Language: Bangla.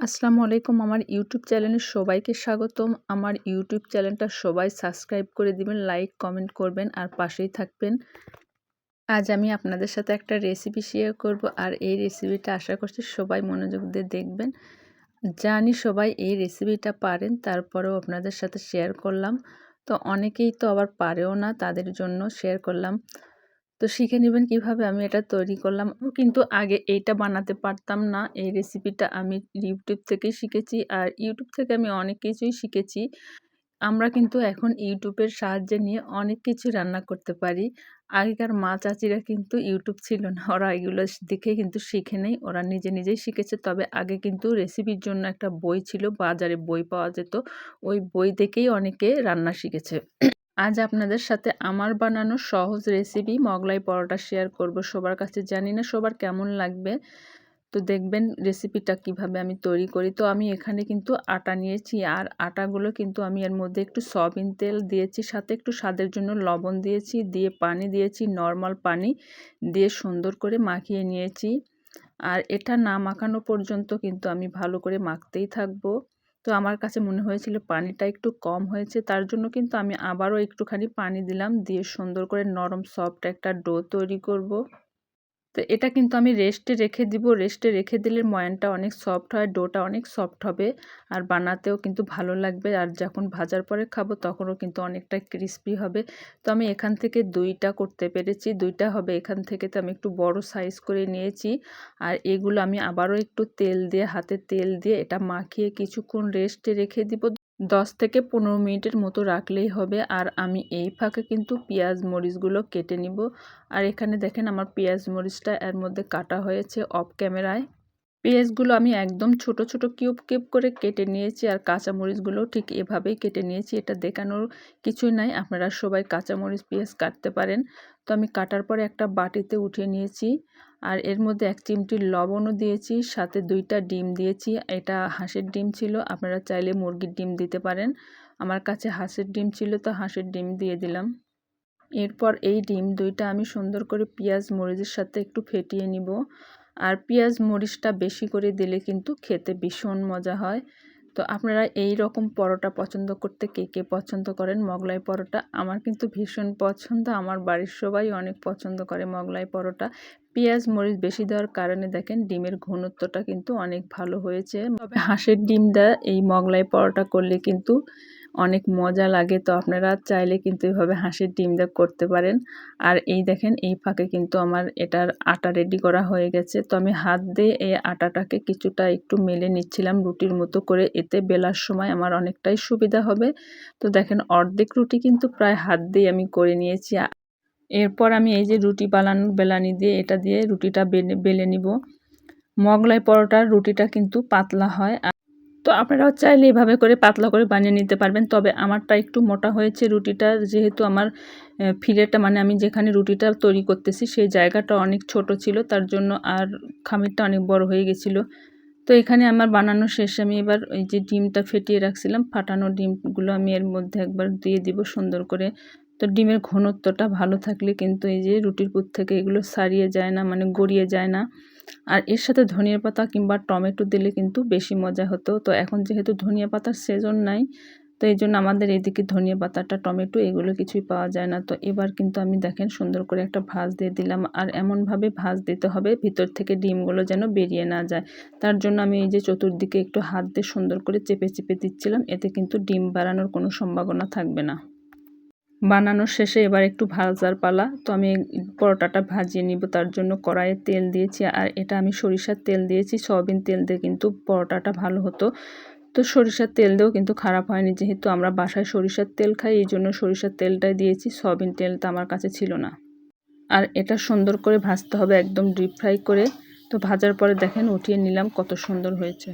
আসসালামু আলাইকুম। আমার ইউটিউব চ্যানেলে সবাইকে স্বাগতম। আমার ইউটিউব চ্যানেলটা সবাই সাবস্ক্রাইব করে দিবেন, লাইক, কমেন্ট করবেন আর পাশেই থাকবেন। আজ আমি আপনাদের সাথে একটা রেসিপি শেয়ার করব আর এই রেসিপিটা আশা করছি সবাই মনোযোগ দিয়ে দেখবেন। জানি সবাই এই রেসিপিটা পারেন, তারপরেও আপনাদের সাথে শেয়ার করলাম। তো অনেকেই তো আবার পারেও না, তাদের জন্য শেয়ার করলাম। তো শিখে নেবেন কিভাবে আমি এটা তৈরি করলাম। কিন্তু আগে এইটা বানাতে পারতাম না। এই রেসিপিটা আমি ইউটিউব থেকেই শিখেছি। আর ইউটিউব থেকে আমি অনেক কিছুই শিখেছি। আমরা কিন্তু এখন ইউটিউবের সাহায্য নিয়ে অনেক কিছু রান্না করতে পারি। আগেকার মা চাচিরা কিন্তু ইউটিউব ছিল না। ওরা এগুলো দেখে কিন্তু শিখে নেই। ওরা নিজে নিজেই শিখেছে। তবে আগে কিন্তু রেসিপির জন্য একটা বই ছিল। বাজারে বই পাওয়া যেত। ওই বই দেখেই অনেকে রান্না শিখেছে। আজ আপনাদের সাথে আমার বানানো সহজ রেসিপি মোগলাই পরোটা শেয়ার করব। সবার কাছে জানি না সবার কেমন লাগবে। তো দেখবেন রেসিপিটা কিভাবে আমি তৈরি করি। তো আমি এখানে কিন্তু আটা নিয়েছি আর আটাগুলো কিন্তু আমি এর মধ্যে একটু সয়াবিন তেল দিয়েছি, সাথে একটু স্বাদের জন্য লবণ দিয়েছি, দিয়ে পানি দিয়েছি, নরমাল পানি দিয়ে সুন্দর করে মাখিয়ে নিয়েছি। আর এটা না মাখানো পর্যন্ত কিন্তু আমি ভালো করে মাখতেই থাকবো। তো আমার কাছে মনে হয়েছিল পানিটা একটু কম হয়েছে, তার জন্য কিন্তু আমি আবারও একটুখানি পানি দিলাম, দিয়ে সুন্দর করে নরম সফট একটা ডো তৈরি করব। তো এটা কিন্তু আমি রেস্টে রেখে দিব। রেস্টে রেখে দিলে ময়ানটা অনেক সফট হয়, ডোটা অনেক সফট হবে আর বানাতেও কিন্তু ভালো লাগবে। আর যখন ভাজার পরে খাবো তখনও কিন্তু অনেকটা ক্রিস্পি হবে। তো আমি এখান থেকে 2টা করতে পেরেছি, 2টা হবে এখান থেকে। তো আমি একটু বড় সাইজ করে নিয়েছি। আর এগুলো আমি আবারও একটু তেল দিয়ে, হাতে তেল দিয়ে এটা মাখিয়ে কিছুক্ষণ রেস্টে রেখে দিব। 10 থেকে 15 মিনিটের মতো রাখলেই হবে। আর আমি এই ফাঁকে কিন্তু পেঁয়াজ মরিচগুলো কেটে নিব। আর এখানে দেখেন আমার পেঁয়াজ মরিচটা এর মধ্যে কাটা হয়েছে অফ ক্যামেরায়। পেঁয়াজগুলো আমি একদম ছোট ছোট কিউব কিউব করে কেটে নিয়েছি আর কাঁচামরিচগুলো ঠিক এভাবেই কেটে নিয়েছি। এটা দেখানোর কিছুই নাই, আপনারা সবাই কাঁচামরিচ পেঁয়াজ কাটতে পারেন। তো আমি কাটার পরে একটা বাটিতে উঠিয়ে নিয়েছি আর এর মধ্যে 1 চিমটি লবণও দিয়েছি, সাথে 2টা ডিম দিয়েছি। এটা হাঁসের ডিম ছিল, আপনারা চাইলে মুরগির ডিম দিতে পারেন। আমার কাছে হাঁসের ডিম ছিল, তো হাঁসের ডিম দিয়ে দিলাম। এরপর এই ডিম 2টা আমি সুন্দর করে পেঁয়াজ মরিচের সাথে একটু ফেটিয়ে নিব। আর পেঁয়াজ মরিচটা বেশি করে দিলে কিন্তু খেতে ভীষণ মজা হয়। তো আপনারা এই রকম পরোটা পছন্দ করতে কে কে পছন্দ করেন মোগলাই পরোটা? আমার কিন্তু ভীষণ পছন্দ। আমার বাড়ির সবাই অনেক পছন্দ করে মোগলাই পরোটা। পেঁয়াজ মরিচ বেশি দেওয়ার কারণে দেখেন ডিমের ঘনত্বটা কিন্তু অনেক ভালো হয়েছে। তবে হাঁসের ডিম দেওয়া এই মোগলাই পরোটা করলে কিন্তু অনেক মজা লাগে। তো আপনারা চাইলে কিন্তু এভাবে হাঁসের ডিম দিয়ে করতে পারেন। আর এই দেখেন এই ফাঁকে কিন্তু আমার এটার আটা রেডি করা হয়ে গেছে। তো আমি হাত দিয়ে এই আটাটাকে কিছুটা একটু মেলে নিচ্ছিলাম রুটির মতো করে, এতে বেলার সময় আমার অনেকটাই সুবিধা হবে। তো দেখেন অর্ধেক রুটি কিন্তু প্রায় হাত দিয়ে আমি করে নিয়েছি। এরপর আমি এই যে রুটি বানানোর বেলানি দিয়ে এটা দিয়ে রুটিটা বেলে নিব। মোগলাই পরোটার রুটিটা কিন্তু পাতলা হয়। তো আপনারাও চাইলে এভাবে করে পাতলা করে বানিয়ে নিতে পারবেন। তবে আমারটা একটু মোটা হয়েছে রুটিটা, যেহেতু আমার ফিলেটা মানে আমি যেখানে রুটিটা তৈরি করতেছি সেই জায়গাটা অনেক ছোট ছিল, তার জন্য আর খামিরটা অনেক বড় হয়ে গেছিলো। তো এখানে আমার বানানো শেষ। আমি এবার এই যে ডিমটা ফেটিয়ে রাখছিলাম, ফাটানো ডিমগুলো আমি এর মধ্যে একবার দিয়ে দিব সুন্দর করে। তো ডিমের ঘনত্বটা ভালো থাকলে কিন্তু এই যে রুটির পুর থেকে এগুলো ছাড়িয়ে যায় না, মানে গড়িয়ে যায় না। আর এর সাথে ধনিয়া পাতা কিংবা টমেটো দিলে কিন্তু বেশি মজা হতো। তো এখন যেহেতু ধনিয়া পাতার সিজন নাই, তো এই জন্য আমাদের এদিকে ধনিয়া পাতাটা টমেটো এগুলো কিছুই পাওয়া যায় না। তো এবার কিন্তু আমি দেখেন সুন্দর করে একটা ভাঁজ দিয়ে দিলাম। আর এমনভাবে ভাঁজ দিতে হবে ভিতর থেকে ডিমগুলো যেন বেরিয়ে না যায়। তার জন্য আমি এই যে চতুর্দিকে একটু হাত দিয়ে সুন্দর করে চেপে চেপে দিচ্ছিলাম, এতে কিন্তু ডিম বাড়ানোর কোনো সম্ভাবনা থাকবে না। বানানোর শেষে এবার একটু ভাজার পালা। তো আমি পরোটাটা ভাজিয়ে নিব, তার জন্য কড়াইয়ে তেল দিয়েছি। আর এটা আমি সরিষার তেল দিয়েছি, সয়াবিন তেল দিয়ে কিন্তু পরোটাটা ভালো হতো। তো সরিষার তেল দিয়েও কিন্তু খারাপ হয়নি, যেহেতু আমরা বাসায় সরিষার তেল খাই এই জন্য সরিষার তেলটাই দিয়েছি, সয়াবিন তেলটা আমার কাছে ছিল না। আর এটা সুন্দর করে ভাজতে হবে একদম ডিপ ফ্রাই করে। তো ভাজার পরে দেখেন উঠিয়ে নিলাম, কত সুন্দর হয়েছে।